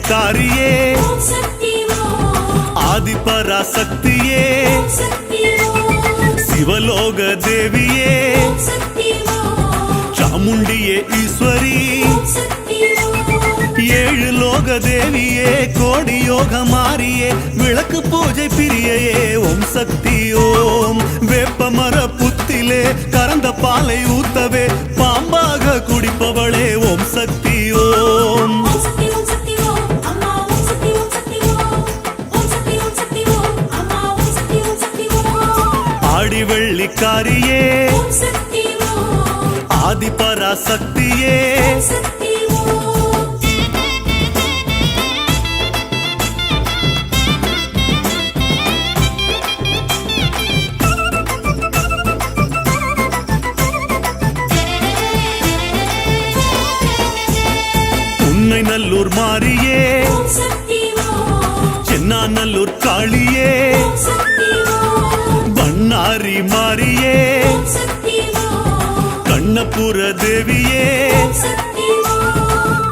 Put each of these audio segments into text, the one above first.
வெள்ளிக்காரியே ஆதிபராசக்தியே சிவலோக தேவியே சாமுண்டியே ஈஸ்வரி ஏழு லோக தேவியே கோடி யோக மாறியே விளக்கு பூஜை பிரியையே ஓம் சக்தி ஓம் வேப்பமர புத்திலே கறந்த பாலை ஊத்தவே பாம்பாக குடிப்பவளே ஓம் சக்தி ஓம் ஆடி வெள்ளிக்காரியே ஆதிபராசக்தியே உன்னை நல்லூர் மாரியே சென்னாநல்லூர் காளியே பண்ணாரி மாரியே கண்ணபுர தேவியே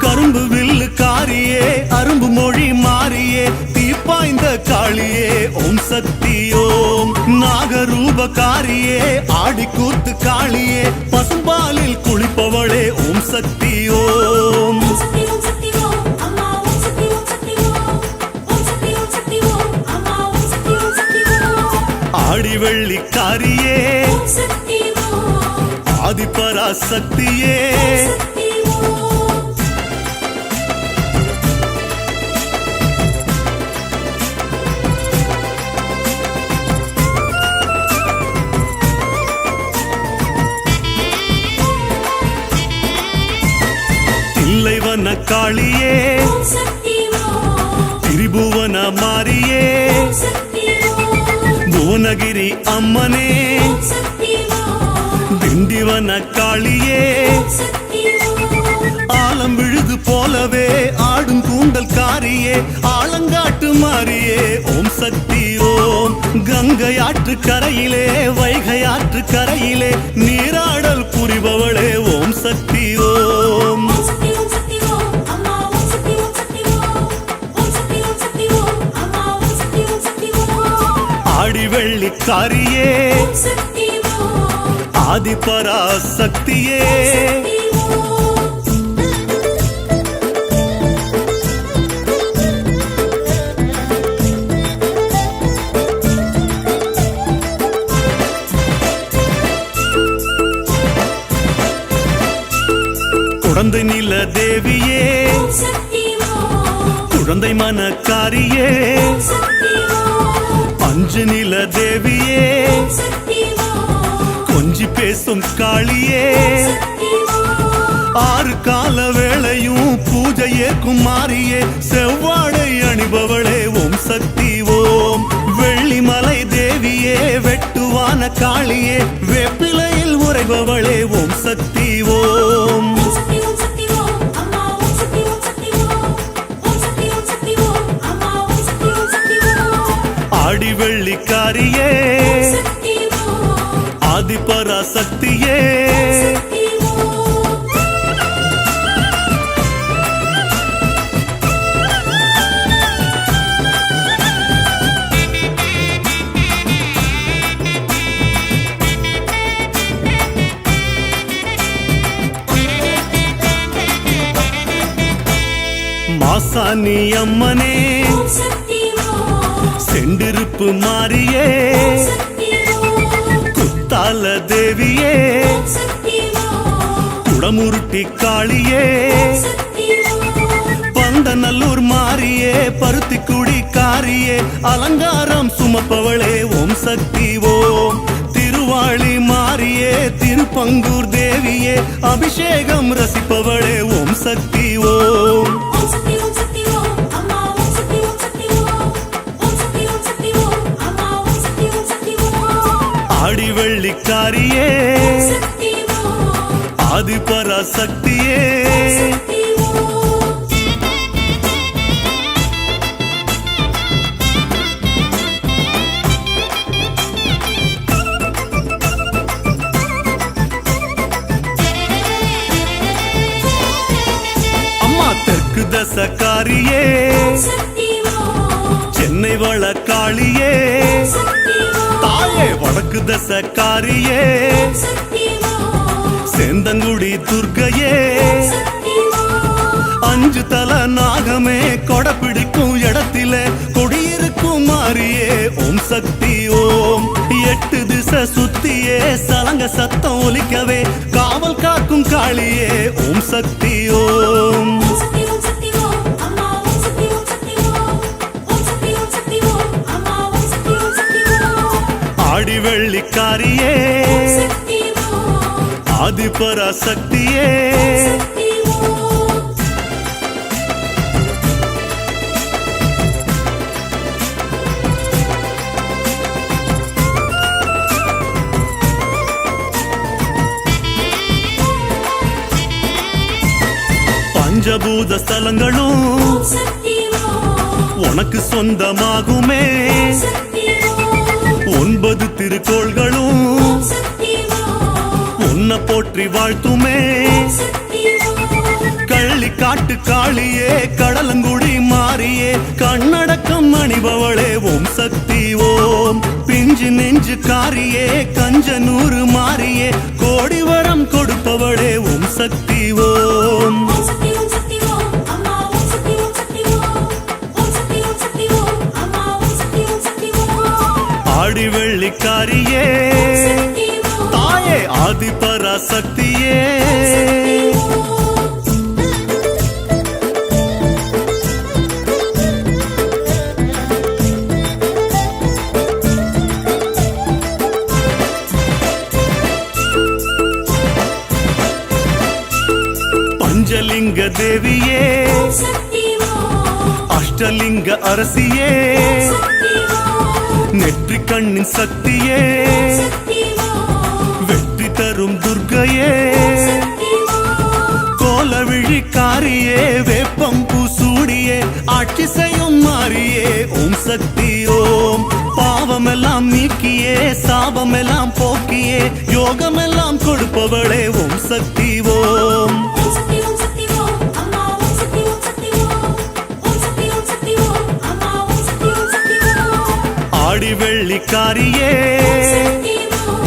கரும்பு வில்லு காரியே அரும்பு மொழி மாறியே தீப்பாய்ந்த காளியே ஓம் சக்தி ஓம் நாகரூபகாரியே ஆடி கூத்து காளியே பசும்பாலில் குளிப்பவளே ஓம் சக்தி ஓம் ஆடி வெள்ளிக்காரியே ஆதிபராசக்தியே தில்லைவன காளியே திரிபுவன மாரியே புவனகிரி அம்மனே திண்டிவன காளியே ஆலம் விழுது போலவே ஆடும் கூந்தல் காரியே ஆலங்காட்டு மாறியே ஓம் சக்தி ஓம் கங்கை ஆற்று கரையிலே வைகை ஆற்று கரையிலே நீராடல் புரிபவளே ஓம் சக்தி ஓம் ஆடி வெள்ளிக்காரியே ஆதிபராசக்தியே குழந்தை நில தேவியே குழந்தை மனக்காரியே அஞ்சு நில தேவியே கொஞ்சி பேசும் காளியே ஆறு கால வேளையும் பூஜை ஏற்கும் மாறியே செவ்வாழை அணிபவளே ஓம் சக்தி ஓம் வெள்ளிமலை தேவியே வெட்டுவான காளியே வேப்பிலையில் உறைபவளே ஓம் சக்தி ஓம் ஆடி வெள்ளிக்காரியே ஆதிபராசக்தியே மாசாணி அம்மனே செண்டிருப்பு மாறியே குத்தால தேவியே குடமுருட்டி காளியே பந்தநல்லூர் மாறியே பருத்திக்குடி காரியே அலங்காரம் சுமப்பவளே ஓம் சக்தி ஓம் திருவாளி மாறியே திருப்பங்கூர் தேவியே அபிஷேகம் ரசிப்பவளே ஓம் சக்தி ஓம் ஆடி வெள்ளிக்காரியே ஆதிபராசக்தியே தசக்காரியே சென்னை வளக்காளியே தாயே வடக்கு தசக்காரியே சேந்தங்குடி துர்க்கையே அஞ்சு தல நாகமே கொடை பிடிக்கும் இடத்திலே கொடியிருக்கும் மாறியே ஓம் சக்தி ஓம் எட்டு திசை சுத்தியே சலங்க சத்தம் ஒலிக்கவே காவல் காக்கும் காளியே ஓம் சக்தி ஓம் ஆடி வெள்ளிக்காரியே ஆதிபராசக்தியே பஞ்சபூத ஸ்தலங்களும் உனக்கு சொந்தமாகுமே 9 திருக்கோள்களும் உன்னை போற்றி வாழ்த்துமே கள்ளி காட்டு காளியே கடலங்குடி மாறியே கண்ணடக்கம் அணிபவளே ஓம் சக்தி ஓம் பிஞ்சு நெஞ்சு காரியே கஞ்சனூறு மாறியே கோடி வரம் கொடுப்பவளே ஓம் சக்தி ஓம் ஆடி வெள்ளிக்காரியே தாயே ஆதிபராசக்தியே பஞ்சலிங்க தேவியே அஷ்டலிங்க அரசியே நெற்றி கண்ணின் சக்தியே வெற்றி தரும் துர்க்கையே கோலவிழிக்காரியே வேப்பம் பூசூடியே ஆட்சி செய்யும் மாறியே ஓம் சக்தி ஓம் பாவமெல்லாம் நீக்கியே சாபமெல்லாம் போக்கியே யோகமெல்லாம் கொடுப்பவளே ஓம் சக்தி ஓம் ஆடி வெள்ளிக்காரியே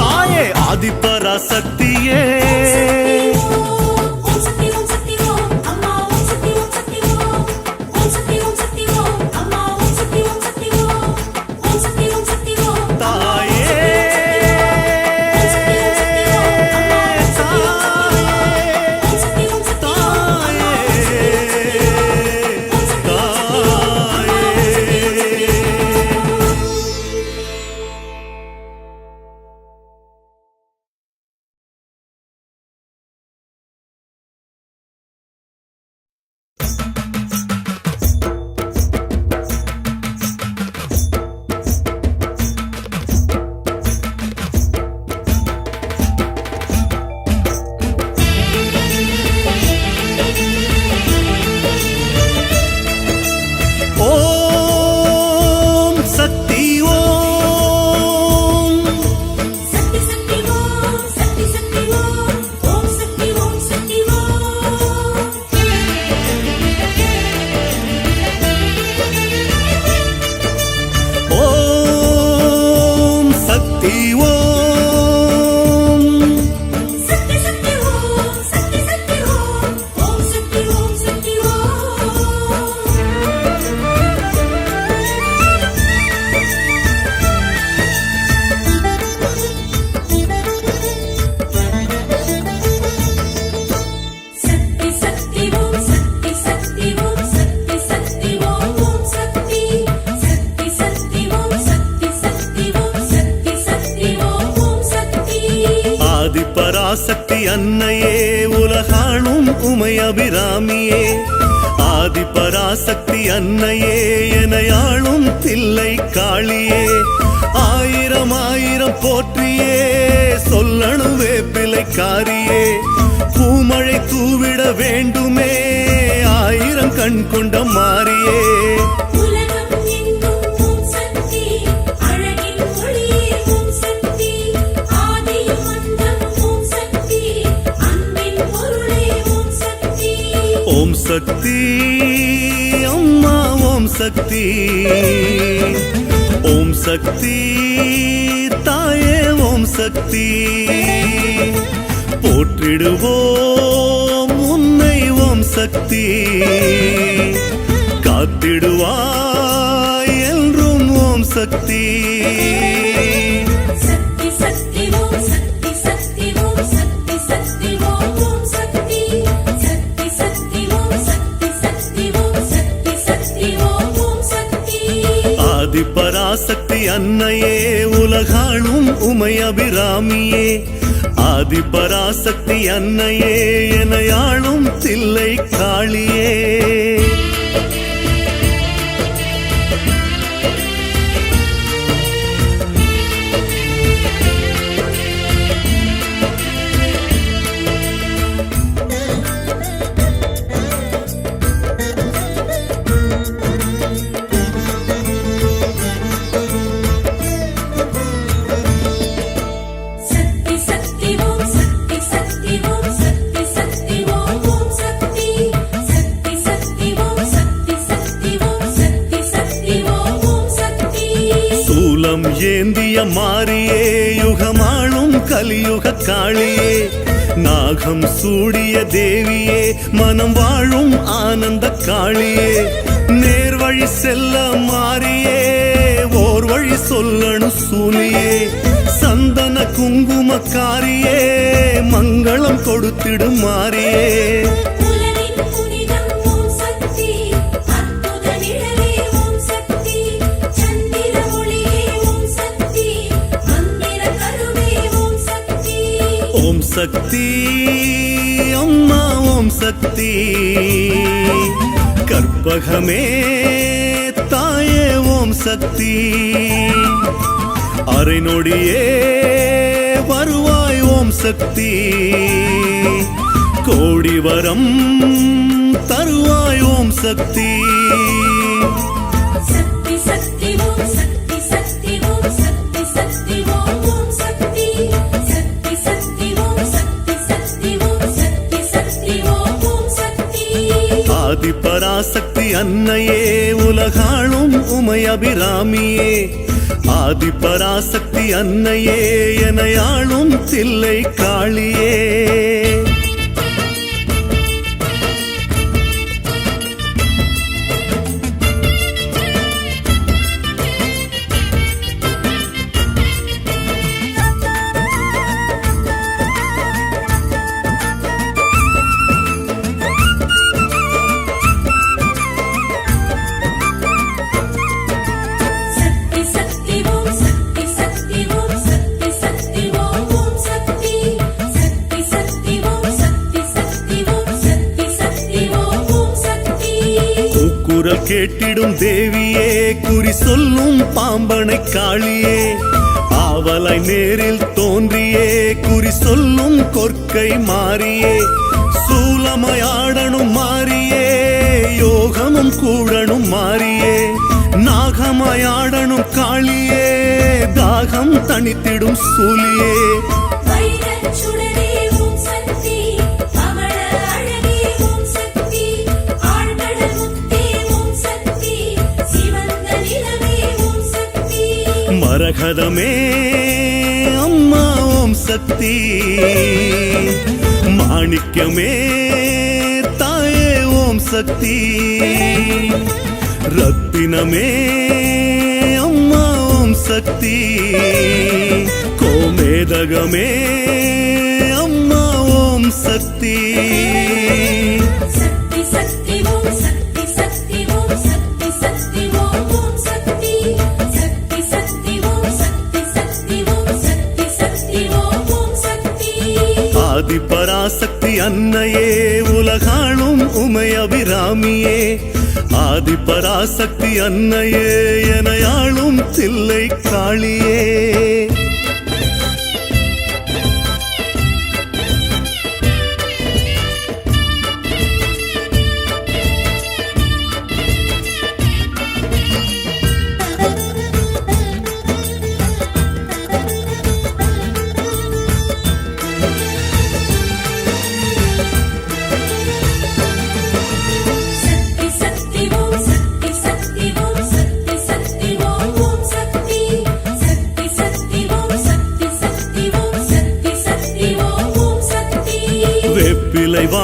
தாயே ஆதிபராசக்தியே ஆதிபராசக்தி அன்னையே உலகாளும் உமை அபிராமியே ஆதிபராசக்தி அன்னையே எனையாளும் தில்லை காளியே ஆயிரம் ஆயிரம் போற்றியே சொல்லணும் வேப்பிலைக்காரியே பூமழை தூவிட வேண்டுமே ஆயிரம் கண் கொண்ட மாறியே ஓம் சக்தி சக்தி. ஓம் சக்தி தாயே ஓம் சக்தி, போற்றிடுவோம் உன்னை ஓம் சக்தி. காத்திடுவாய் என்றும் ஓம் சக்தி. ஆதிபராசக்தி அன்னையே உலகாளும் உமை அபிராமியே. ஆதிபராசக்தி அன்னையே எனையாளும் தில்லை காளியே. ஏந்திய மாரியே யுகமாளும் கலியுக காளியே. நாகம் சூடிய தேவியே மனம் வாழும் ஆனந்த காளியே. நேர்வழி செல்ல மாரியே ஓர் வழி சொல்லணும் சூலியே. சந்தன குங்குமக்காரியே மங்களம் கொடுத்திடும் மாரியே. ஓம் சக்தி அம்மா ஓம் சக்தி, கற்பகமே தாயே ஓம் சக்தி. அரை நொடியே வருவாய் ஓம் சக்தி, கோடி வரம் தருவாய் ஓம் சக்தி. ஆதிபராசக்தி அன்னையே உலகாளும் உமை அபிராமியே. ஆதிபராசக்தி அன்னையே எனையாளும் தில்லை காளியே. குரல் கேட்டிடும் தேவியே குறி சொல்லும் பாம்பனை காளியே. ஆவலை நேரில் தோன்றியே குறி சொல்லும் கொற்கை மாறியே. சூலமயாடனும் மாறியே யோகமும் கூடனும் மாறியே. நாகமயாடனும் காளியே தாகம் தணித்திடும் சூலியே. மரகதமே அம்மா ஓம் சக்தி, மாணிக்கமே தாயே ஓம் சக்தி. ரத்தினமே அம்மா ஓம் சக்தி, கோமேதகமே அம்மா ஓம் சக்தி. ஆதிபராசக்தி அன்னையே உலகாளும் உமை அபிராமியே. ஆதிபராசக்தி அன்னையே எனையாளும் தில்லை காளியே. சக்தி சக்தி ஓம் சக்தி சக்தி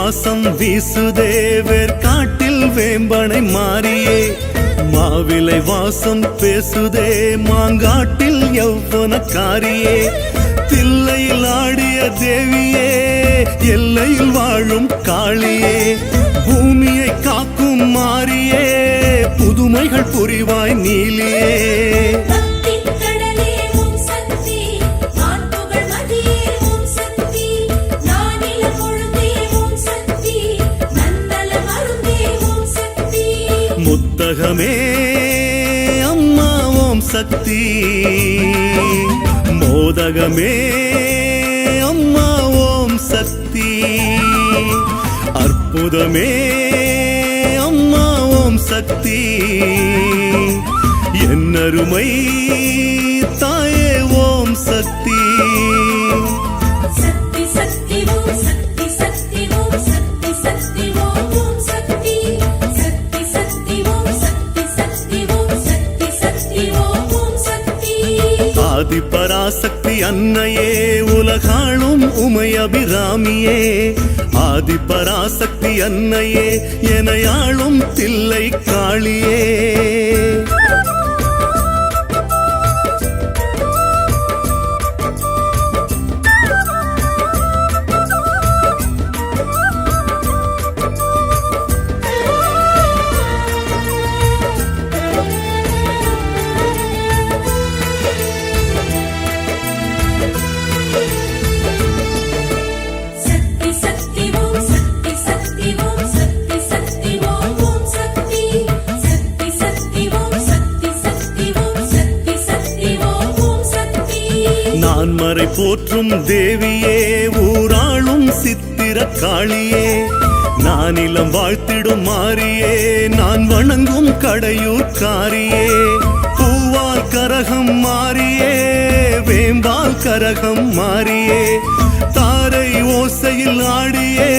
வாசம் வீசுதே வேர்காட்டில் வேம்பனை மாறியே மாவிலை வாசம் பேசுதே மாங்காட்டில் யௌவனக்காரியே தில்லையில் ஆடிய தேவியே எல்லையில் வாழும் காளியே பூமியை காக்கும் மாறியே புதுமைகள் புரிவாய் நீலியே முத்தகமே அம்மா ஓம் சக்தி மோதகமே அம்மா ஓம் சக்தி அற்புதமே அம்மா ஓம் சக்தி என்னருமை தாயே ஓம் சக்தி ஆதி பராசக்தி அன்னையே உலகாளும் உமை அபிராமியே ஆதி பராசக்தி அன்னையே எனையாளும் தில்லை காளியே நான்மறை போற்றும் தேவியே ஊராளும் சித்திர காளியே நானிலம் வாழ்த்திடும் மாறியே நான் வணங்கும் கடையூர் காரியே பூவால் கரகம் மாறியே வேம்பால் கரகம் மாறியே தாரை ஓசையில் ஆடியே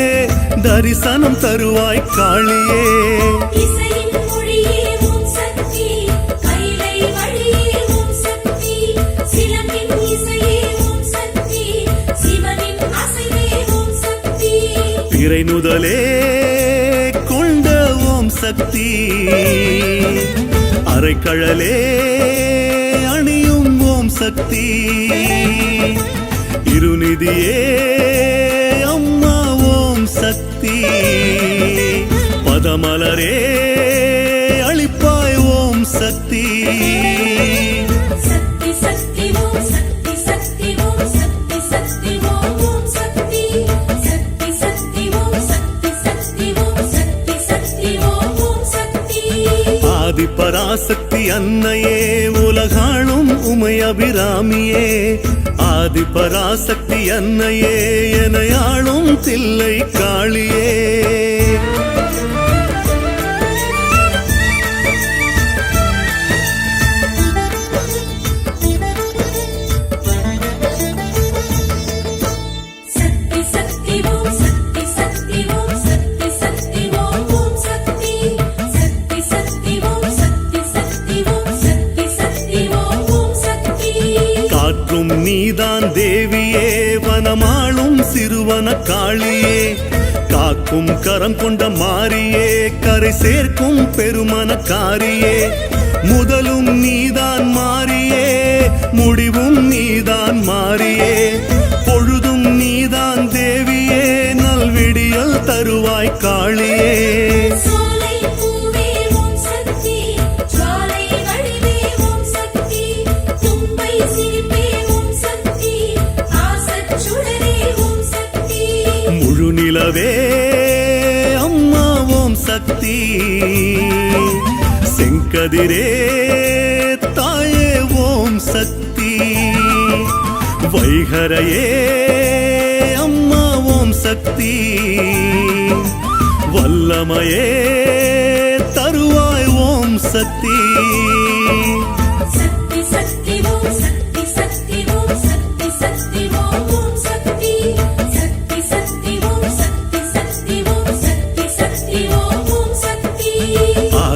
தரிசனம் தருவாய் காளியே பிறை நுதலே கொண்ட ஓம் சக்தி அரைக்கழலே அணியும் ஓம் சக்தி இருநிதியே அம்மா ஓம் சக்தி பதமலரே அளிப்பாய் ஓம் சக்தி ஆதி பராசக்தி அன்னையே உலகாளும் உமை அபிராமியே ஆதி பராசக்தி அன்னையே எனையாளும் தில்லை காளியே நீதான் தேவியே வனமாளும் சிறுவன காளியே காக்கும் கரம் கொண்ட மாறியே கரை சேர்க்கும் பெருமன காரியே முதலும் நீதான் மாறியே முடிவும் நீதான் மாறியே பொழுதும் நீதான் தேவியே நல்விடியல் தருவாய் காளியே முழுநிலவே அம்மா ஓம் சக்தி செங்கதிரே தாயே ஓம் சக்தி வைகரையே அம்மா ஓம் சக்தி வல்லமையே தருவாய் ஓம் சக்தி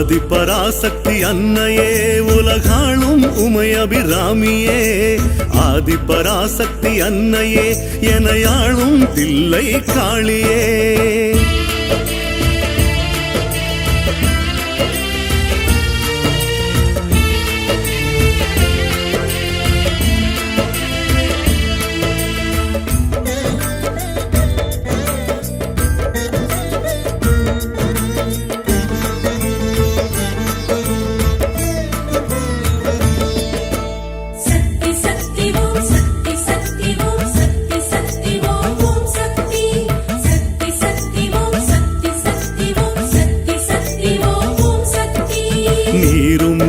ஆதி பராசக்தி அன்னையே உலகாளும் உமை அபிராமியே ஆதி பராசக்தி அன்னையே எனையாளும் தில்லை காளியே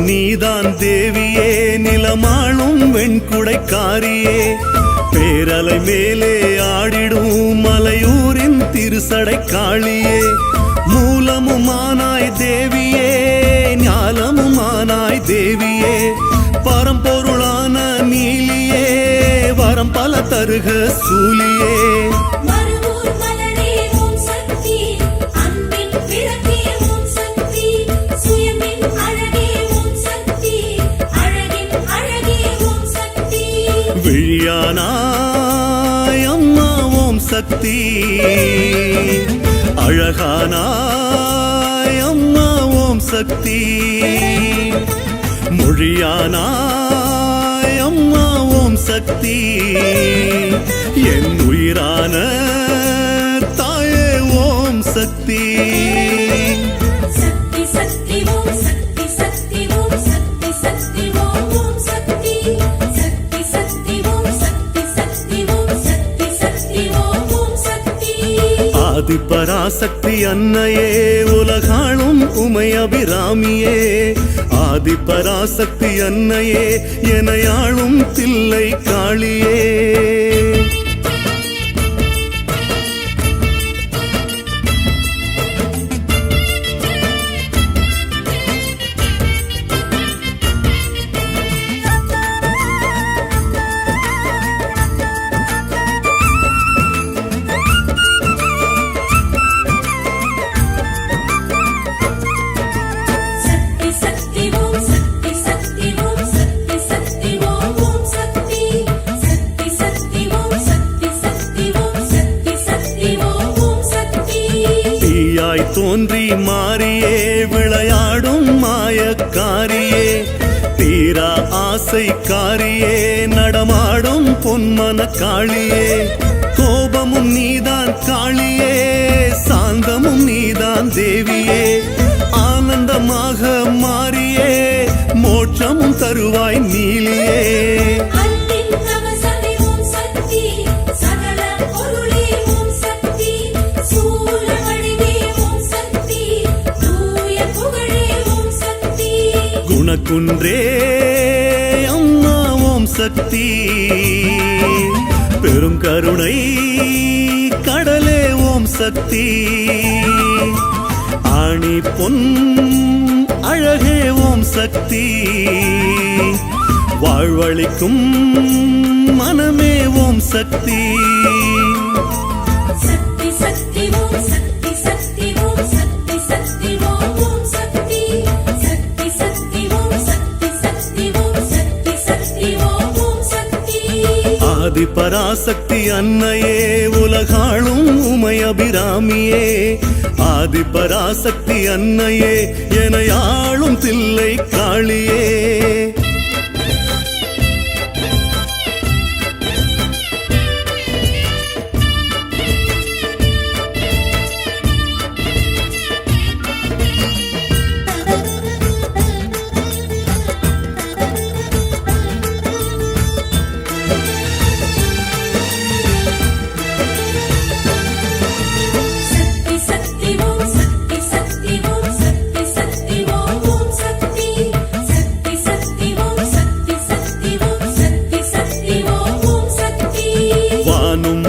நீதான் தேவியே நிலமாளும் வெண்குடைக்காரியே பேரலை மேலே ஆடிடும் மலையூரின் திருசடை காளியே மூலமுமானாய் தேவியே ஞாலமுமானாய் தேவியே பரம்பொருளான நீலியே வரம் பல தருக சூலியே விழியானாய் அம்மா ஓம் சக்தி அழகானாய் அம்மா ஓம் சக்தி மொழியானாய் அம்மா ஓம் சக்தி என் உயிரான தாயே ஓம் சக்தி ஆதிபராசக்தி அன்னையே உலகாளும் உமை அபிராமியே ஆதிபராசக்தி அன்னையே எனையாளும் தில்லை காளியே தோன்றி மாறியே விளையாடும் மாயக்காரியே தீரா ஆசைக்காரியே நடமாடும் பொன்மன காளியே கோபமும் நீதான் காளியே சாந்தமும் நீதான் தேவியே ஆனந்தமாக மாறியே மோட்சமும் தருவாய் நீலியே குணக்குன்றே அம்மா ஓம் சக்தி பெரும் கருணை கடலே ஓம் சக்தி ஆணி பொன் அழகே ஓம் சக்தி வாழ்வழிக்கும் மனமே ஓம் சக்தி ஆதிபராசக்தி அன்னையே உலகாளும் உமை அபிராமியே ஆதிபராசக்தி அன்னையே எனையாளும் தில்லை காளியே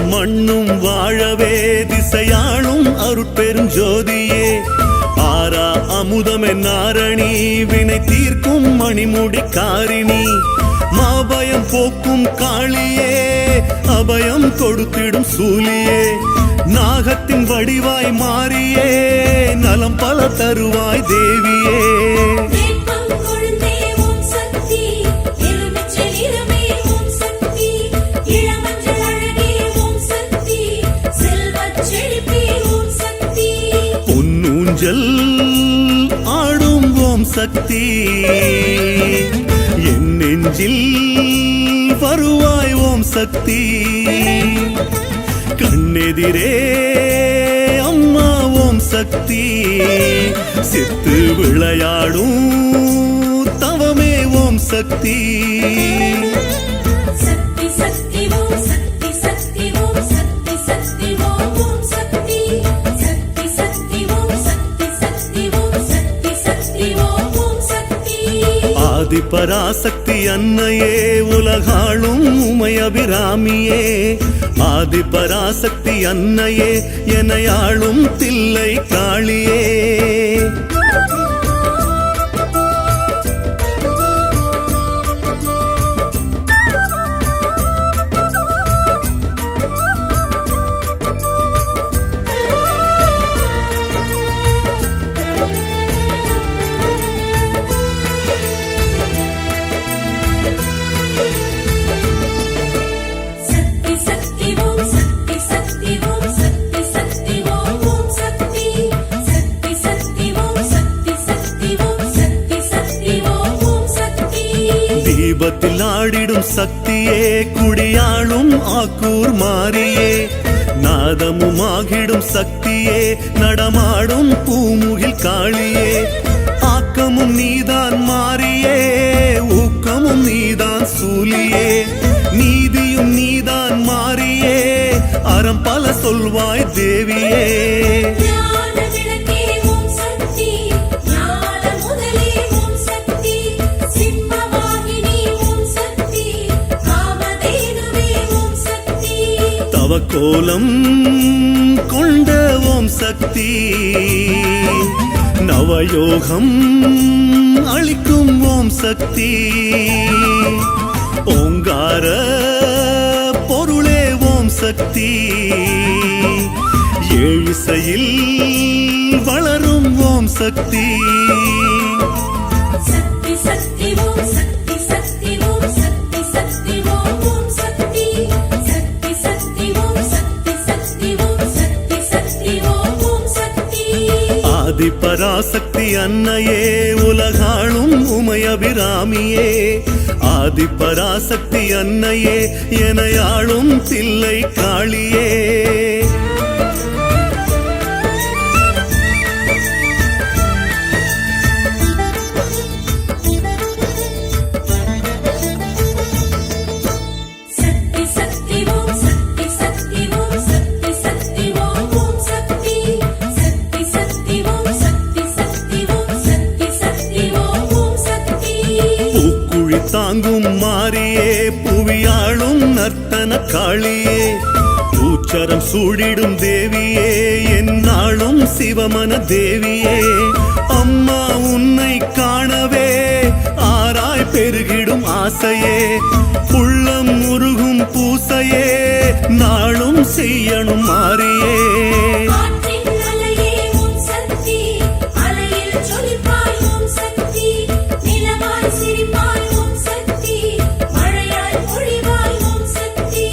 மண்ணும் வாழவே திசையாளும் அருட்பெரும் ஜோதியே ஆரா அமுதமெ நாரணி வினை தீர்க்கும் மணிமுடி காரிணி மாபயம் போக்கும் காளியே அபயம் கொடுத்திடும் சூலியே நாகத்தின் வடிவாய் மாறியே நலம் பல தருவாய் தேவியே சக்தி என் நெஞ்சில் வருவாய் ஓம் சக்தி கண்ணெதிரே அம்மா ஓம் சக்தி சித்து விளையாடும் தவமே ஓம் சக்தி சக்தி சக்தி ஓம் சக்தி சக்தி ஓம் சக்தி சக்தி ஓம் சக்தி சக்தி சக்தி ஓம் சக்தி சக்தி ஓம் சக்தி சக்தி ஓம் சக்தி ஆதி பராசக்தி அன்னையே உலகாளும் உமை அபிராமியே ஆதி பராசக்தி அன்னையே எனையாளும் தில்லை காளியே சக்தி சக்தி ஓம் சக்தி சக்தி ஓம் சக்தி சக்தி ஓம் சக்தி சக்தி சக்தி ஓம் சக்தி சக்தி ஓம் சக்தி சக்தி ஓம் சக்தி தீபத்தில் ஆடிடும் சக்தியே குடியாளும் ஆக்கூர் மாறியே நாதமுமாகிடும் சக்தியே நடமாடும் பூமுகில் காளியே ஆக்கமும் நீதான் மாறியே ஊக்கமும் நீதான் சூலியே நீதியும் நீதான் மாறியே அறம் பல சொல்வாய் தேவியே ஞான விளக்கே ஓம் சக்தி ஞான முதலே ஓம் சக்தி சிம்மவாகினி ஓம் சக்தி காமதேனுவே ஓம் சக்தி தவக்கோலம் கொண்ட ஓம் சக்தி நவயோகம் அளிக்கும் ஓம் சக்தி ஓங்கார பொருளே ஓம் சக்தி ஏழிசையில் வளரும் ஓம் சக்தி சக்தி சக்தி ஓம் சக்தி சக்தி ஓம் சக்தி சக்தி ஓம் சக்தி சக்தி சக்தி ஓம் சக்தி சக்தி ஓம் சக்தி சக்தி ஓம் சக்தி ஆதி பராசக்தி அன்னையே உலகாளும் உமை அபிராமியே ஆதி பராசக்தி அன்னையே எனையாளும் தில்லை காளியே சக்தி சக்தி ஓம் சக்தி சக்தி ஓம் சக்தி சக்தி ஓம் சக்தி சக்தி சக்தி ஓம் சக்தி சக்தி ஓம் சக்தி சக்தி ஓம் சக்தி பூக்குழி தாங்கும் மாறியே புவியாளும் நர்த்தன காளியே பூச்சரம் சூடிடும் தேவியே என்னாளும் சிவமன தேவியே அம்மா உன்னை காணவே ஆராய் பெருகிடும் ஆசையே உள்ளம் உருகும் பூசையே நாளும் செய்யணும் மாறியே ஆற்றின் அலையே ஓம் சக்தி அலையில் ஜொலிப்பாய் ஓம் சக்தி நிலவாய் சிரிப்பாய் ஓம் சக்தி மழையாய் பொழிவாய் ஓம் சக்தி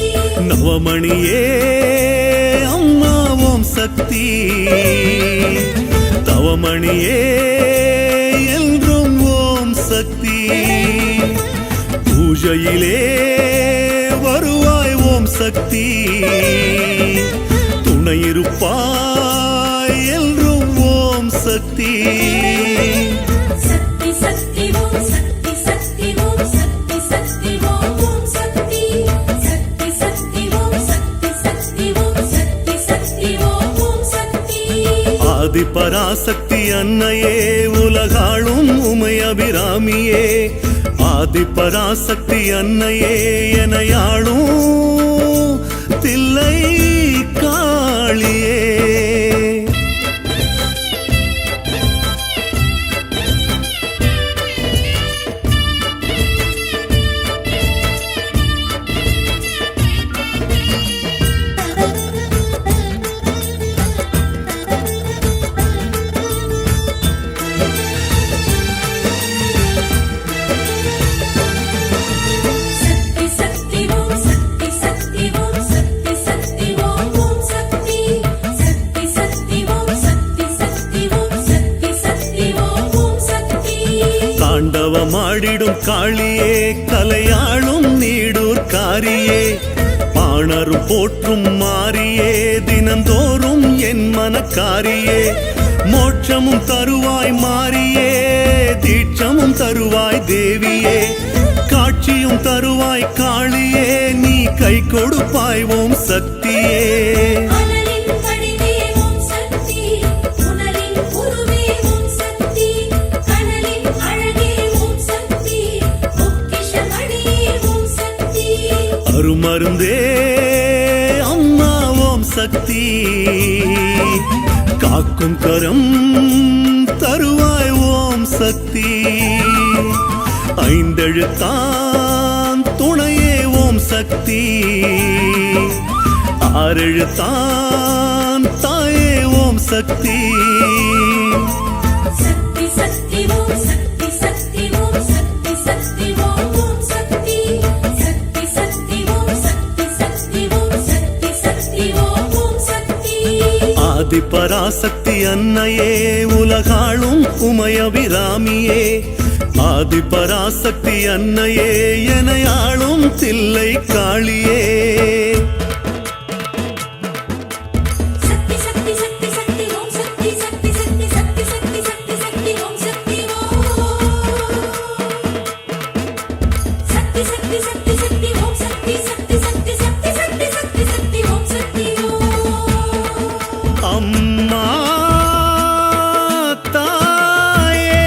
நவமணியே அம்மா ஓம் சக்தி தவமணியே என்றும் ஓம் சக்தி பூஜையிலே வருவாய் ஓம் சக்தி துணையிருப்பாய் என்றும் ஓம் சக்தி சக்தி சக்தி ஓம் சக்தி சக்தி ஓம் சக்தி சக்தி ஓம் சக்தி சக்தி சக்தி ஓம் சக்தி சக்தி ஓம் சக்தி சக்தி ஓம் சக்தி ஆதி பராசக்தி அன்னையே உலகாளும் உமை அபிராமியே ஆதி பராசக்தி அன்னையே எனையாளும் தில்லை காளியே சக்தி சக்தி ஓம் காக்கும் காளியே கலையாளும் நீடூர் காரியே பாணரும் போற்றும் மாறியே தினந்தோறும் என் மனக்காரியே மோட்சமும் தருவாய் மாறியே தீட்சமும் தருவாய் தேவியே காட்சியும் தருவாய் காளியே நீ கை கொடுப்பாய் ஓம் சக்தியே அனலின் வடிவே ஓம் சக்தி உணலின் உருவே ஓம் சக்தி கனலின் அழகே ஓம் சக்தி பொக்கிஷமணியே ஓம் சக்தி அருமருந்தே அம்மா ஓம் சக்தி காக்கும் கரம் தருவாய் ஓம் சக்தி ஐந்தெழுத்தான் துணையே ஓம் சக்தி ஆறெழுத்தான் தாயே ஓம் சக்தி சக்தி சக்தி ஓம் சக்தி சக்தி ஓம் சக்தி சக்தி ஓம் சக்தி சக்தி சக்தி ஓம் சக்தி சக்தி ஓம் சக்தி சக்தி ஓம் சக்தி ஆதி பராசக்தி அன்னையே உலகாளும் உமையபிராமியே ஆதி பராசக்தி அன்னையே எனையாளும் தில்லை காளியே சக்தி சக்தி சக்தி சக்தி ஓம் சக்தி சக்தி சக்தி சக்தி சக்தி சக்தி சக்தி ஓம் சக்தி சக்தி சக்தி சக்தி சக்தி ஓம் சக்தி சக்தி சக்தி சக்தி சக்தி சக்தி சக்தி ஓம் சக்தி அம்மா தாயே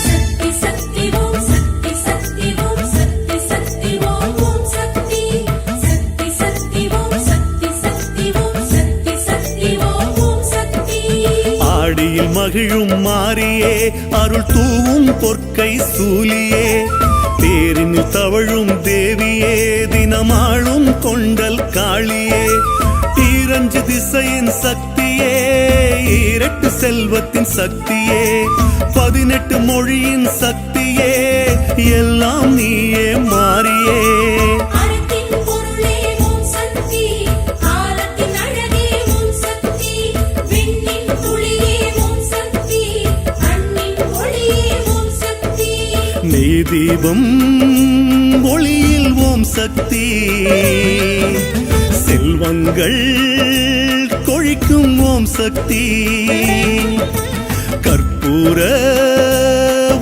சக்தி சக்தி ஓம் சக்தி சக்தி ஓம் சக்தி சக்தி ஓம் சக்தி சக்தி சக்தி ஓம் சக்தி சக்தி ஓம் சக்தி சக்தி ஓம் சக்தி ஆடியில் மகிழும் மாறியே அருள் தூவும் பொற்கை சூலியே தேரினில் தவழும் தேவியே தினமாளும் கொண்டல் காளியே ஈரஞ்சு திசையின் சக்தியே ஈரட்டு செல்வத்தின் சக்தியே 18 மொழியின் சக்தியே எல்லாம் நீயே மாறியே அறத்தின் பொருளே ஓம் சக்தி ஆலத்தின் அழகே ஓம் சக்தி விண்ணின் துளியே ஓம் சக்தி அண்ணின் ஒளியே ஓம் சக்தி நீ தீபம் ஒளியில் ஓம் சக்தி செல்வங்கள் கொழிக்கும் ஓம் சக்தி கற்பூர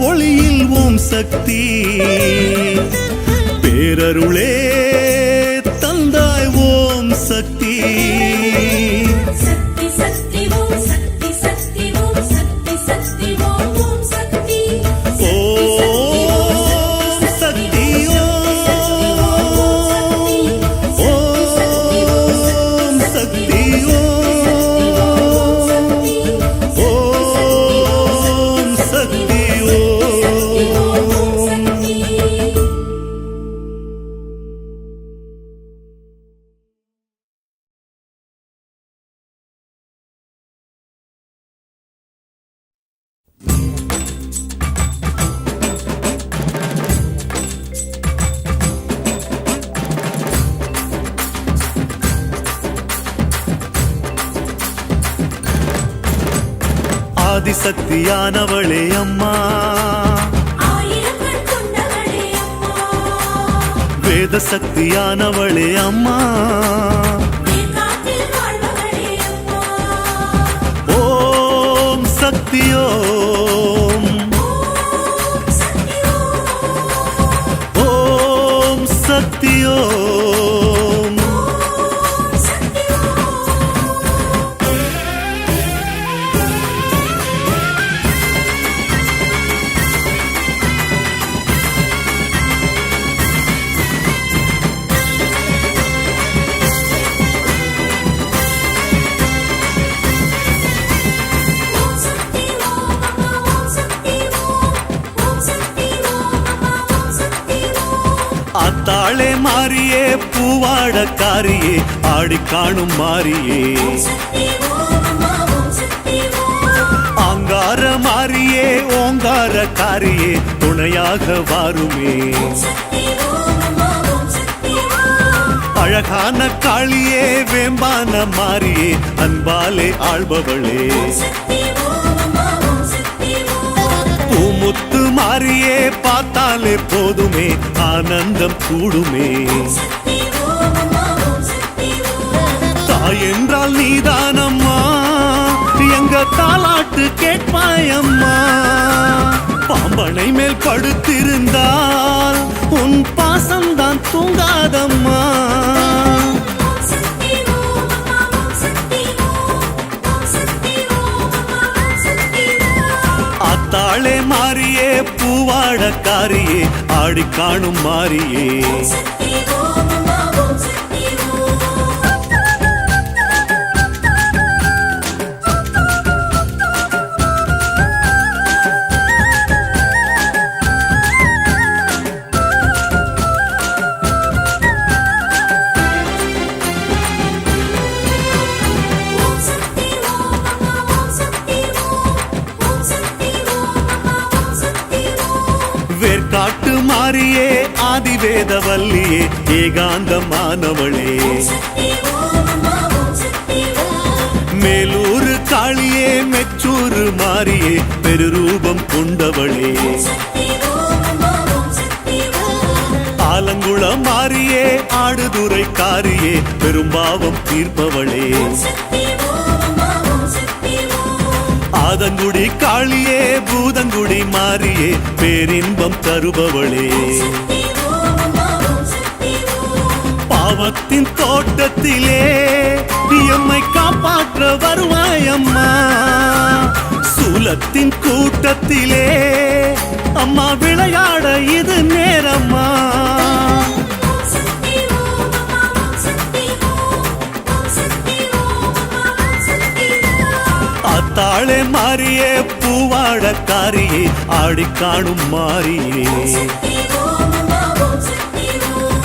ஒளியில் ஓம் சக்தி பேரருளே தந்தாய் ஓம் சக்தி சக்தி சக்தி ஓம் சக்தி சக்தி ஓம் சக்தி சக்தி ஓம் சக்தி ஓம் சக்தி ஓம் சக்தி ஓம் சக்தி ஓம் ஆதிசக்தியானவளே அம்மா ஆயிரம் கண் கொண்டவளே அம்மா வேத சக்தியானவளே அம்மா நீர்காட்டில் வாழ்பவளே அம்மா ஓம் சக்தி ஓம் ஓம் சக்தி ஓம் சக்தி ஓம் சக்தி ஓம் சக்தி ஓம் அம்மா ஓம் சக்தி ஓம் சக்தி ஓம் அம்மா ஓம் சக்தி அத்தாளே மாறியே பூவாடக்காரியே ஆடி காணும் மாறியே ஓம் சக்தி ஓம் அம்மா ஓம் சக்தி ஓம் ஆங்கார மாறியே ஓங்கார காரியே துணையாக வாருமே சக்தி ஓம் அம்மா ஓம் சக்தி ஓம் அழகான காளியே வேம்பான மாறியே அன்பாலே ஆள்பவளே ஓம் சக்தி ஓம் அம்மா ஓம் சக்தி ஓம் பூமுத்து மாறியே பார்த்தாலே போதுமே ஆனந்தம் கூடுமே ஓம் சக்தி ஓம் அம்மா ஓம் சக்தி ஓம் தாய் என்றால் நீதானம்மா எங்க தாலாட்டு கேட்பாயம்மா பாம்பனை மேல் படுத்திருந்தால் உன் பாசம்தான் தூங்காதம்மா ஓம் சக்தி ஓம் அம்மா ஓம் சக்தி ஓம் ஓம் சக்தி ஓம் அம்மா ஓம் சக்தி ஓம் அத்தாளே மாறியே பூவாடக்காரியே ஆடி காணும் மாறியே ஓம் சக்தி ஓம் அம்மா ஓம் சக்தி ஓம் ஓம் சக்தி ஓம் அம்மா ஓம் சக்தி ஓம் ஓம் சக்தி ஓம் அம்மா ஓம் சக்தி ஓம் வேர்காட்டு மாறியே ஆதிவேத வல்லியே ஏகாந்தமானவளே ஓம் சக்தி ஓம் அம்மா ஓம் சக்தி ஓம் மேலூரு காளியே மெச்சூரு மாறியே பெருரூபம் கொண்டவளே ஓம் சக்தி ஓம் அம்மா ஓம் சக்தி ஓம் ஆலங்குளம் மாறியே ஆடுதுறை காரியே பெரும்பாவம் தீர்ப்பவளே ஓம் சக்தி ஓம் அம்மா ஓம் சக்தி ஓம் ஆதங்குடி காளியே பூதங்குடி மாறியே பேரின்பம் தருபவளே சக்தி ஓம் அம்மா ஓம் சக்தி ஓம் பாவத்தின் தோட்டத்திலே எம்மை காப்பாற்ற வருவாயம்மா சூலத்தின் கூட்டத்திலே அம்மா விளையாட இது நேரம்மா ஓம் சக்தி ஓம் அம்மா ஓம் சக்தி ஓம் ஓம் சக்தி ஓம் அம்மா ஓம் சக்தி ஓம் அத்தாளே மாறியே பூவாடக்காரியே ஆடி காணும் மாறியே சக்தி ஓம் அம்மா ஓம் சக்தி ஓம்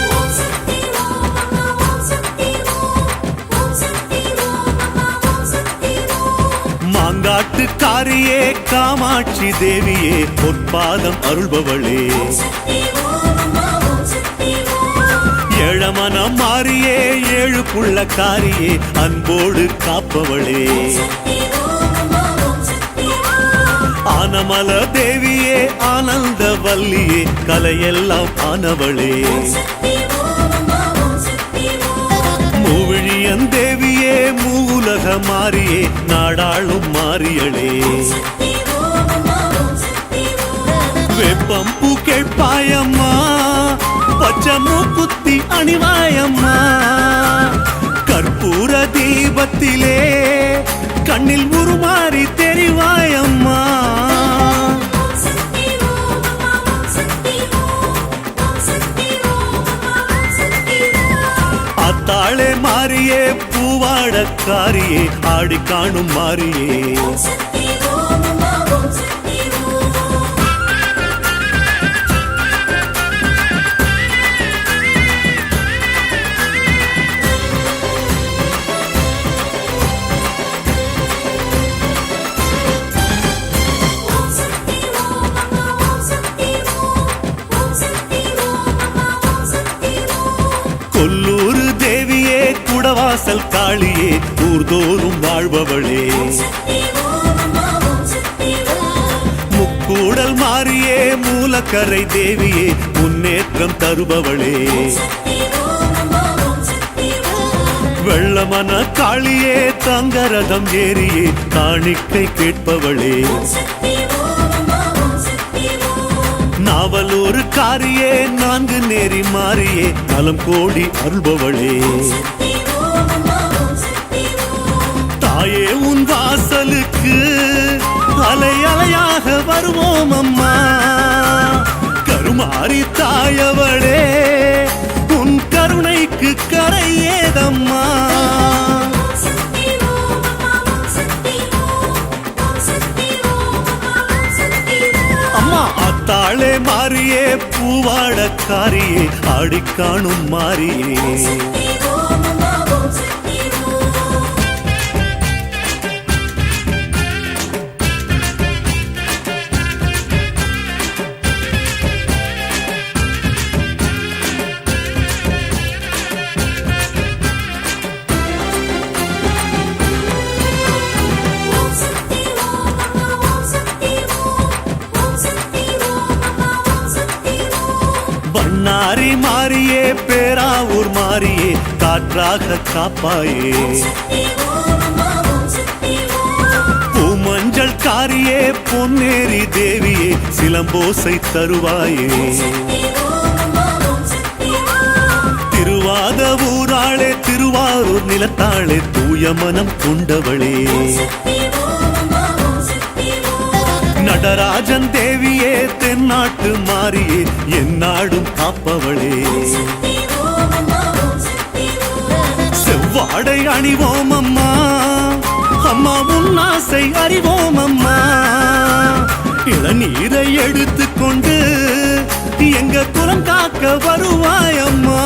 ஓம் சக்தி ஓம் அம்மா ஓம் சக்தி ஓம் ஓம் சக்தி ஓம் அம்மா ஓம் சக்தி ஓம் மாங்காட்டுக்காரியே காமாட்சி தேவியே பொற்பாதம் அருள்பவளே சக்தி ஓம் அம்மா ஓம் சக்தி ஓம் ஏழமனம் மாறியே ஏழு புள்ளக்காரியே அன்போடு காப்பவளே சக்தி ஓம் அம்மா ஓம் சக்தி ஓம் ஆனமல தேவியே ஆனந்த வல்லியே கலையெல்லாம் ஆனவளே சக்தி ஓம் அம்மா ஓம் சக்தி ஓம் மூவிழியன் தேவியே மூவுலக மாறியே நாடாளும் மாறியளே சக்தி ஓம் அம்மா ஓம் சக்தி ஓம் வெப்பம் பூ கேட்பாயம்மா பச்சை மூக்குத்தி அணிவாயம்மா கற்பூர தீபத்திலே கண்ணில் உருமாறி தெரிவாயம்மா ஓம் சக்தி ஓம் அம்மா ஓம் சக்தி ஓம் ஓம் சக்தி ஓம் அம்மா ஓம் சக்தி ஓம் அத்தாளே மாறியே பூவாடக்காரியே ஆடி காணும் மாறியே ஓம் சக்தி ஓம் அம்மா ஓம் சக்தி ஓம் ஓம் சக்தி ஓம் அம்மா ஓம் சக்தி ஓம் ஓம் சக்தி ஓம் அம்மா ஓம் சக்தி ஓம் கொல்லூரு தேவியே குடவாசல் காளியே ஊர்தோறும் வாழ்பவளே சக்தி ஓம் அம்மா ஓம் சக்தி ஓம் முக்கூடல் மாறியே மூலக்கரை தேவியே முன்னேற்றம் தருபவளே சக்தி ஓம் அம்மா ஓம் சக்தி ஓம் வெள்ளமன காளியே தங்கரதம் ஏறியே காணிக்கை கேட்பவளே சக்தி ஓம் அம்மா ஓம் சக்தி ஓம் நாவலூர் காரியே நான்கு நேரி மாறியே நலம் கோடி அருள்பவளே சக்தி ஓம் அம்மா ஓம் சக்தி ஓம் தாயே உன் வாசலுக்கு அலை அலையாக வருவோம் அம்மா கருமாரி தாயவளே உன் கருணைக்கு கரை ஏதம்மா சக்தி ஓம் அம்மா ஓம் சக்தி ஓம் ஓம் சக்தி ஓம் அம்மா ஓம் சக்தி ஓம் அம்மா அத்தாளே மாறியே பூவாடக்காரியே ஆடி காணும் மாறியே சக்தி ஓம் அம்மா ஓம் சக்தி ஓம் ஓம் சக்தி ஓம் அம்மா ஓம் சக்தி ஓம் ஓம் சக்தி ஓம் அம்மா ஓம் சக்தி ஓம் பண்ணாரி மாறியே பேராவூர் மாறியே காற்றாக காப்பாயே சக்தி ஓம் அம்மா ஓம் சக்தி ஓம் பூமஞ்சள் காரியே பொன்னேரி தேவியே சிலம்போசை தருவாயே சக்தி ஓம் அம்மா ஓம் சக்தி ஓம் திருவாத ஊராளே திருவாரூர் நிலத்தாளே தூய மனம் கொண்டவளே சக்தி ஓம் அம்மா ஓம் சக்தி ஓம் நடராஜன் தேவியே தென்னாட்டு மாறியே எந்நாடும் காப்பவளே சக்தி ஓம் அம்மா ஓம் சக்தி ஓம் செவ்வாடை அணிவோம் அம்மா அம்மா உன் ஆசை அறிவோம் அம்மா இளநீரை எடுத்துக்கொண்டு எங்க குலம் காக்க வருவாய் அம்மா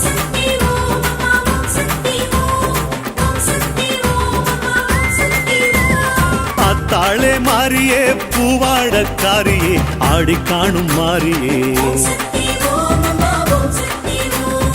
சக்தி ஓம் அம்மா ஓம் சக்தி ஓம் ஓம் சக்தி ஓம் அம்மா ஓம் சக்தி ஓம் அத்தாளே மாறியே பூவாடக்காரியே ஆடி காணும் மாறியே சக்தி ஓம் அம்மா ஓம் சக்தி ஓம்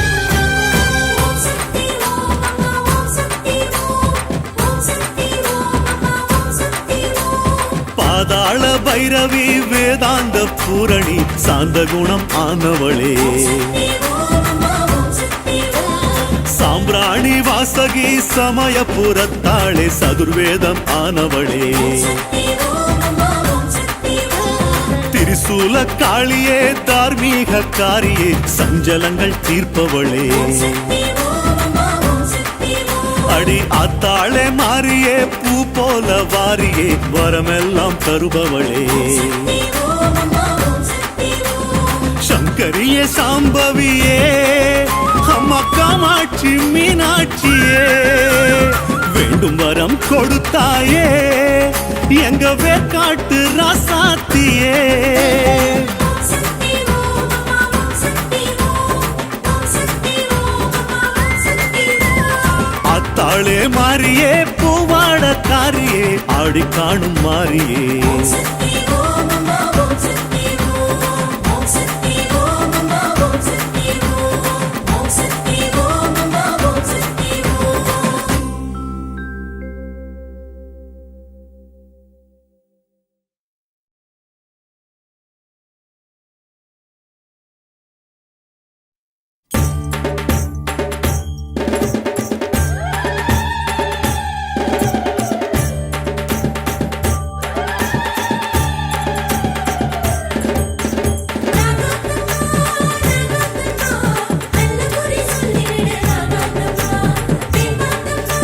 ஓம் சக்தி ஓம் அம்மா ஓம் சக்தி ஓம் ஓம் சக்தி ஓம் அம்மா ஓம் சக்தி ஓம் பாதாள பைரவி வேதாந்த பூரணி சாந்த குணம் ஆனவளே சக்தி ஓம் அம்மா ஓம் சக்தி ஓம் சாம்பிராணி வாசகி சமயபுரத்தாளே சதுர்வேதம் ஆனவளே சக்தி ஓம் அம்மா ஓம் சக்தி ஓம் திரிசூல காளியே தார்மீக காரியே சஞ்சலங்கள் தீர்ப்பவளே சக்தி ஓம் அம்மா ஓம் சக்தி ஓம் அடி அத்தாளே மாறியே பூ போல வாரியே வரமெல்லாம் தருபவளே சக்தி ஓம் அம்மா ஓம் சக்தி ஓம் சங்கரியே சாம்பவியே அம்மா காமாட்சி மீனாட்சியே வேண்டும் வரம் கொடுத்தாயே எங்க வேக்காட்டு ராசாத்தியே சக்தி ஓம் அம்மா ஓம் சக்தி ஓம் ஓம் சக்தி ஓம் அம்மா ஓம் சக்தி ஓம் அத்தாளே மாறியே பூவாடக்காரியே ஆடி காணும் மாறியே சக்தி ஓம் அம்மா ஓம் சக்தி ஓம் ஓம் சக்தி ஓம் அம்மா ஓம் சக்தி ஓம் ஓம் சக்தி ஓம் அம்மா ஓம் சக்தி ஓம் நல்ல குறி சொல்லிட நாகாத்தம்மா வேமாத்தம்மா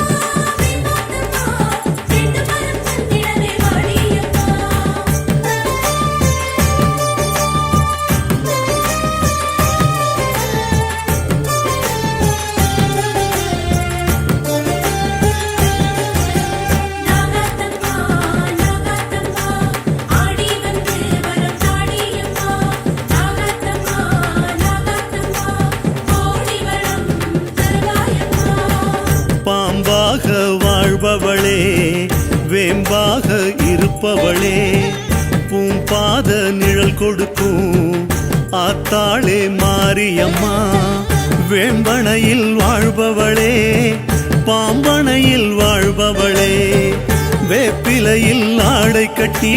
ரெண்டு மரம் தந்திடவே வாடியம்மா நாகாத்தம்மா நாகாத்தம்மா ஆடி வந்து வரம் தாடியம்மா நாகாத்தம்மா நாகாத்தம்மா கோடி வரம் தருவாயம்மா பாம்பாக வாழ்பவளே வேம்பாக இருப்பவளே பூம்பாத நிழல் கொடுக்கும் ஆத்தாளே மாரியம்மா வேம்பனையில் வாழ்பவளே பாம்பனையில் வாழ்பவளே வேப்பிலையில் ஆடை கட்டி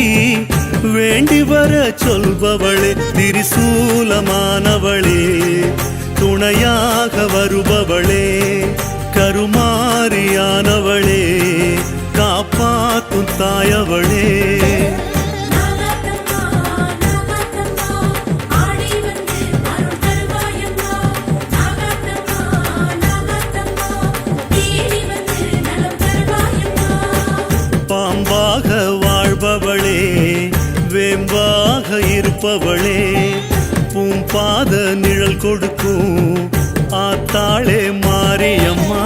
வேண்டி வர சொல்பவளே திரிசூலமானவளே துணையாக வருபவளே கருமாரியானவளே காப்பாத்தும் தாயவளே நாகாத்தம்மா நாகாத்தம்மா ஆடி வந்து அருள் தருவாயம்மா நாகாத்தம்மா நாகாத்தம்மா தேடி வந்து நலம் தருவாயம்மா பாம்பாக வாழ்பவளே இருப்பவளே பூம்பாத நிழல் கொடுக்கும் ஆத்தாளே மாரியம்மா.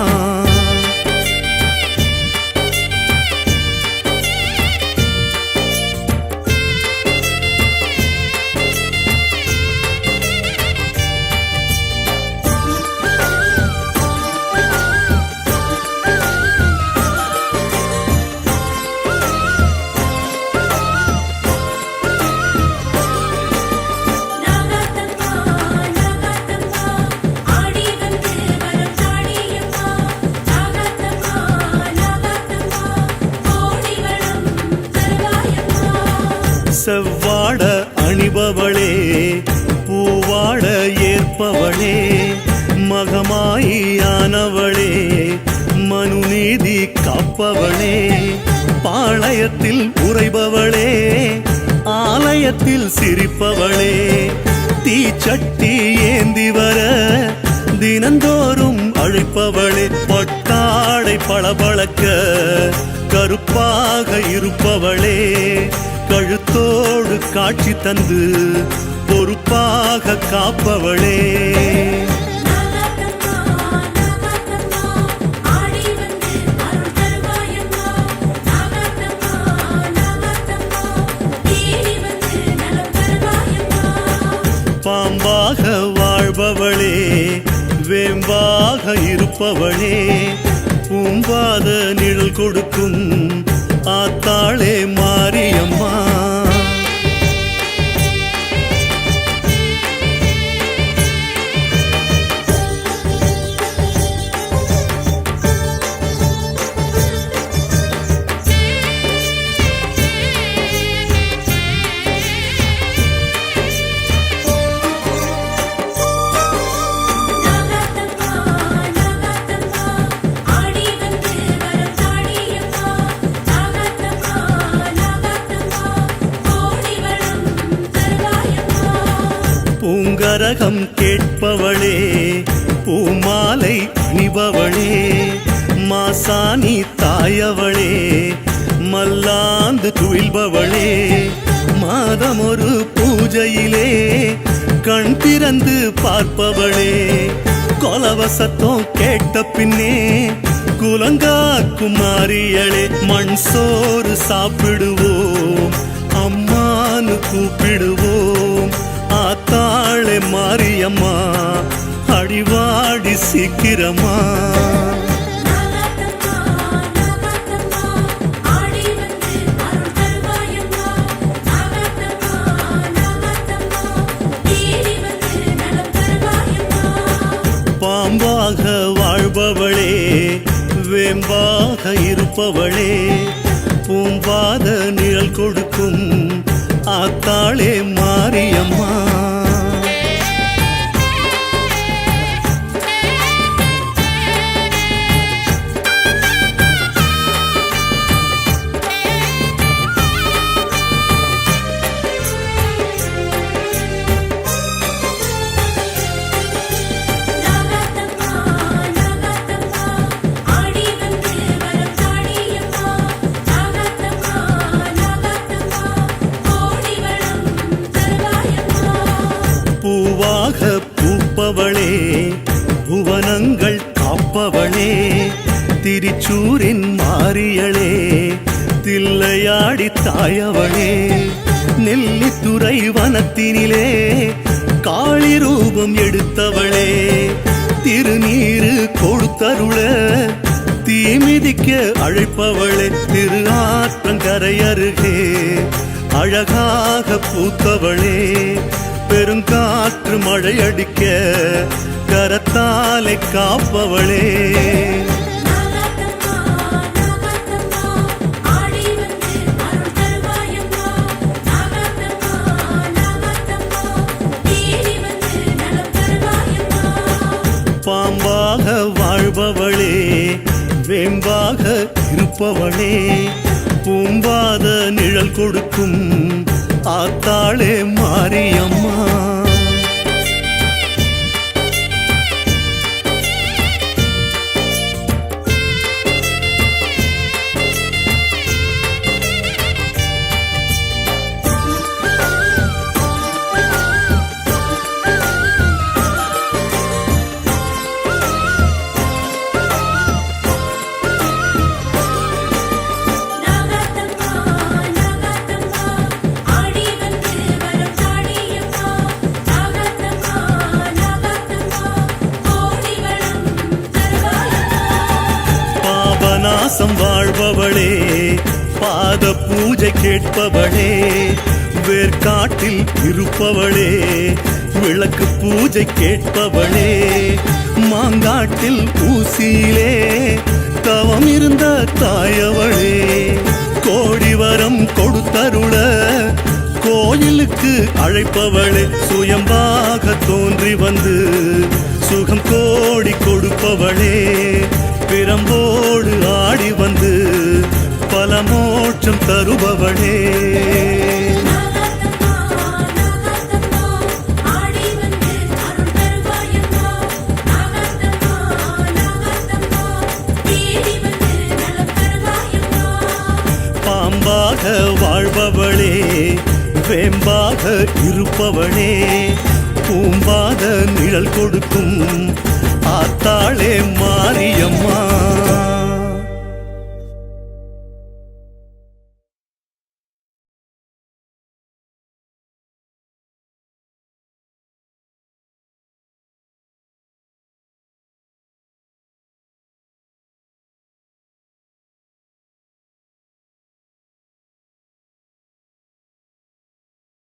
நாகாத்தம்மா நாகாத்தம்மா ஆடி வந்து வரம் தாடியம்மா. நாகாத்தம்மா நாகாத்தம்மா கோடி வரம் தருவாயம்மா. செவ்வாட அணிபவளே பூவாட ஏற்பவளே மகமாயியானவளே மனுநீதி காப்பவளே பாளையத்தில் உறைபவளே ஆலயத்தில் சிரிப்பவளே தீச்சட்டி ஏந்தி வர தினந்தோறும் அழைப்பவளே பட்டாடை பளபளக்க கருப்பாக இருப்பவளே கழுத்தோடு காட்சி தந்து பொறுப்பாக காப்பவளே. நாகாத்தம்மா நாகாத்தம்மா ஆடி வந்து அருள் தருவாயம்மா. நாகாத்தம்மா நாகாத்தம்மா தேடி வந்து நலம் தருவாயம்மா. பாம்பாக வாழ்பவளே வேம்பாக இருப்பவளே பூம்பாத நிழல் கொடுக்கும் ஆத்தாளே மாரியம்மா. நாகாத்தம்மா நாகாத்தம்மா ஆடி வந்து வரம் தாடியம்மா. நாகாத்தம்மா நாகாத்தம்மா கோடி வரம் தருவாயம்மா. பூங்கரகம் கேட்பவளே பூமாலை அணிபவளே மாசாணி தாயவளே மல்லாந்து துயில்பவளே மாதமொரு பூஜையிலே கண் திறந்து பார்ப்பவளே கொலவசத்தம் கேட்ட பின்னே குலங்காக்கும் மாரியளே மண் சோறு சாப்பிடுவோம் அம்மானு கூப்பிடுவோம் ஆத்தாளே மாரியம்மா அடிவாடி சீக்கிரமா. நாகாத்தம்மா நாகாத்தம்மா ஆடி வந்து அருள் தருவாயம்மா. நாகாத்தம்மா நாகாத்தம்மா தேடி வந்து நலம் தருவாயம்மா. பாம்பாக வாழ்பவளே வேம்பாக இருப்பவளே பூம்பாத நிழல் கொடுக்கும் ஆத்தாளே மாரியம்மா. நாகாத்தம்மா நாகாத்தம்மா ஆடி வந்து வரம் தாடியம்மா. நாகாத்தம்மா நாகாத்தம்மா கோடி வரம் தருவாயம்மா. பூவாக பூப்பவளே புவனங்கள் காப்பவளே திரிச்சூரின் மாரியளே தில்லையாடி தாயவளே நெல்லித்துறை வனத்தினிலே காளி ரூபம் எடுத்தவளே திருநீரு கொடுத்தருள தீமிதிக்க அழைப்பவளே திரு ஆற்றங்கரை அருகே அழகாக பூத்தவளே பெருங்காற்று மழையடிக்க கரத்தாலே காப்பவளே. நாகாத்தம்மா நாகாத்தம்மா ஆடி வந்து அருள் தருவாயம்மா. நாகாத்தம்மா நாகாத்தம்மா தேடி வந்து நலம் தருவாயம்மா. பாம்பாக வாழ்பவளே வேம்பாக இருப்பவளே பூம்பாத நிழல் கொடுக்கும் ஆத்தாளே மாரியம்மா. பாசம் வாழ்பவளே பாத பூஜை கேட்பவளே வேர்க்காட்டில் இருப்பவளே விளக்கு பூஜை கேட்பவளே மாங்காட்டில் ஊசியிலே தவம் இருந்த தாயவளே கோடி வரம் கொடுத்தருள கோயிலுக்கு அழைப்பவளே சுயம்பாக தோன்றி வந்து சுகம் கோடி கொடுப்பவளே பிரம்போடு ஆடி வந்து பல மோட்சம் தருபவளே நாகாத்தம்மா நாகாத்தம்மா ஆடி வந்து அருள் தருவாயம்மா நாகாத்தம்மா நாகாத்தம்மா தேடி வந்து நலம் தருவாயம்மா பாம்பாக வாழ்பவளே வேம்பாக இருப்பவளே பூம்பாக நிழல் கொடுக்கும்